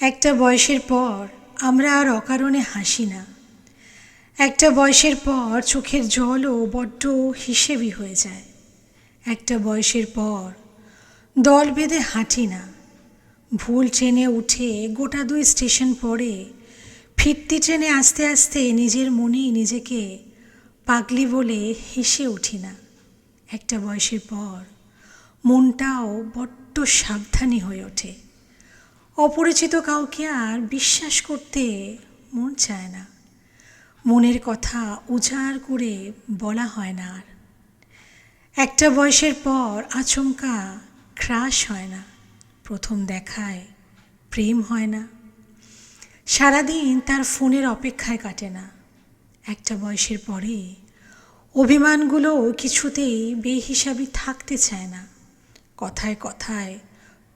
একটা বয়সের পর আমরা আর অকারণে হাসি না। একটা বয়সের পর চোখের জলও বড্ড হিসেবি হয়ে যায়। একটা বয়সের পর দল বেঁধে হাঁটি না। ভুল ট্রেনে উঠে গোটা 2 স্টেশন পরে ফিরতি ট্রেনে আস্তে আস্তে নিজের মনেই নিজেকে পাগলি বলে হেসে উঠি না। একটা বয়সের পর মনটাও বড্ড সাবধানী হয়ে ওঠে। অপরিচিত কাউকে আর বিশ্বাস করতে মন চায় না। মনের কথা উজাড় করে বলা হয় না আর। একটা বয়সের পর আচমকা ক্রাশ হয় না। প্রথম দেখায় প্রেম হয় না। সারাদিন তার ফোনের অপেক্ষায় কাটে না। একটা বয়সের পরে অভিমানগুলো কিছুতেই বেহিসাবি থাকতে চায় না। কথায় কথায়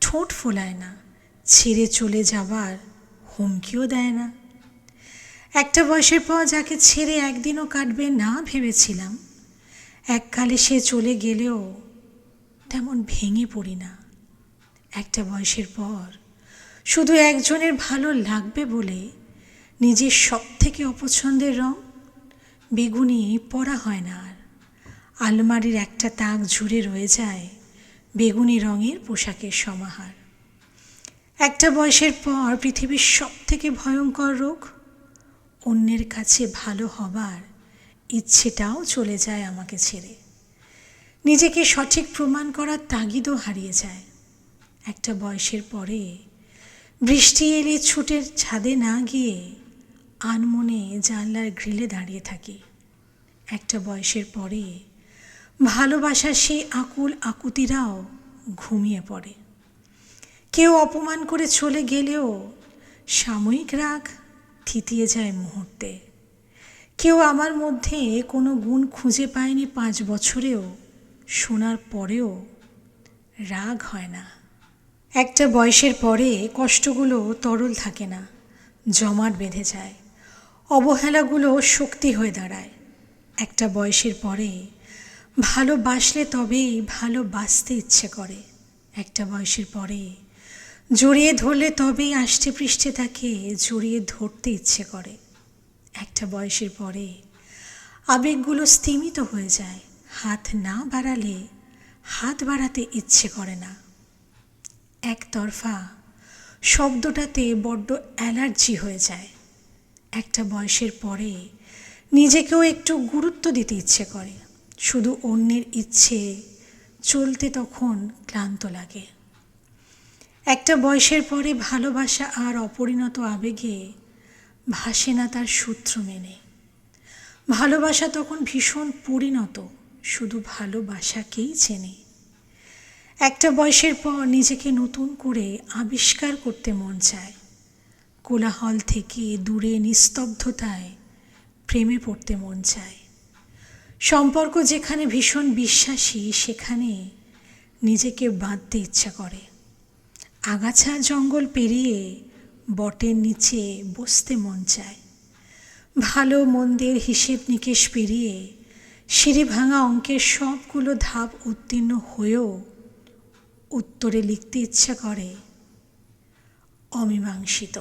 ঠোঁট ফোলায় না। ছেড়ে চলে যাবার হুমকিও দেয় না। একটা বয়সের পর যাকে ছেড়ে একদিনও কাটবে না ভেবেছিলাম, এককালে সে চলে গেলেও তেমন ভেঙে পড়ি না। একটা বয়সের পর শুধু একজনের ভালো লাগবে বলে নিজের সবথেকে অপছন্দের রং বেগুনি পরা হয় না আর। আলমারির একটা তাক জুড়ে রয়ে যায় বেগুনি রঙের পোশাকের সমাহার। একটা বয়সের পর পৃথিবীর সবথেকে ভয়ঙ্কর রোগ অন্যের কাছে ভালো হবার ইচ্ছেটাও চলে যায় আমাকে ছেড়ে। নিজেকে সঠিক প্রমাণ করার তাগিদও হারিয়ে যায়। একটা বয়সের পরে বৃষ্টি এলে ছুটের ছাদে না গিয়ে আনমনে জানলার গ্রিলে দাঁড়িয়ে থাকি। একটা বয়সের পরে ভালোবাসার সেই আকুল আকুতিরাও ঘুমিয়ে পড়ে। কেউ অপমান করে চলে গেলেও সাময়িক রাগ থিতিয়ে যায় মুহূর্তে। কেউ আমার মধ্যে কোনো গুণ খুঁজে পায়নি 5 বছরেও, শোনার পরেও রাগ হয় না। একটা বয়সের পরে কষ্টগুলো তরল থাকে না, জমাট বেঁধে যায়। অবহেলাগুলো শক্তি হয়ে দাঁড়ায়। একটা বয়সের পরে ভালোবাসলে তবেই ভালোবাসতে ইচ্ছে করে। একটা বয়সের পরে জড়িয়ে ধরলে তবেই আষ্টে পৃষ্ঠে তাকে জড়িয়ে ধরতে ইচ্ছে করে। একটা বয়সের পরে আবেগগুলো স্তিমিত হয়ে যায়। হাত না বাড়ালে হাত বাড়াতে ইচ্ছে করে না। একতরফা শব্দটাতে বড্ড অ্যালার্জি হয়ে যায়। একটা বয়সের পরে নিজেকেও একটু গুরুত্ব দিতে ইচ্ছে করে। শুধু অন্যের ইচ্ছে চলতে তখন ক্লান্ত লাগে। একটা বয়সের পরে ভালোবাসা আর অপরিণত আবেগে ভাসে না তার সূত্র মেনে। ভালোবাসা তখন ভীষণ পরিণত, শুধু ভালোবাসাকেই চেনে। একটা বয়সের পর নিজেকে নতুন করে আবিষ্কার করতে মন চায়। কোলাহল থেকে দূরে নিস্তব্ধতায় প্রেমে পড়তে মন চায়। সম্পর্ক যেখানে ভীষণ বিশ্বাসী সেখানে নিজেকে বাঁধতে ইচ্ছা করে। আগাছা জঙ্গল পেরিয়ে বটের নিচে বসতে মন চায়। ভালো মন্দের হিসেব নিকেশ পেরিয়ে সিঁড়ি ভাঙা অঙ্কের সবগুলো ধাপ উত্তীর্ণ হয়েও উত্তরে লিখতে ইচ্ছা করে অমীমাংসিত।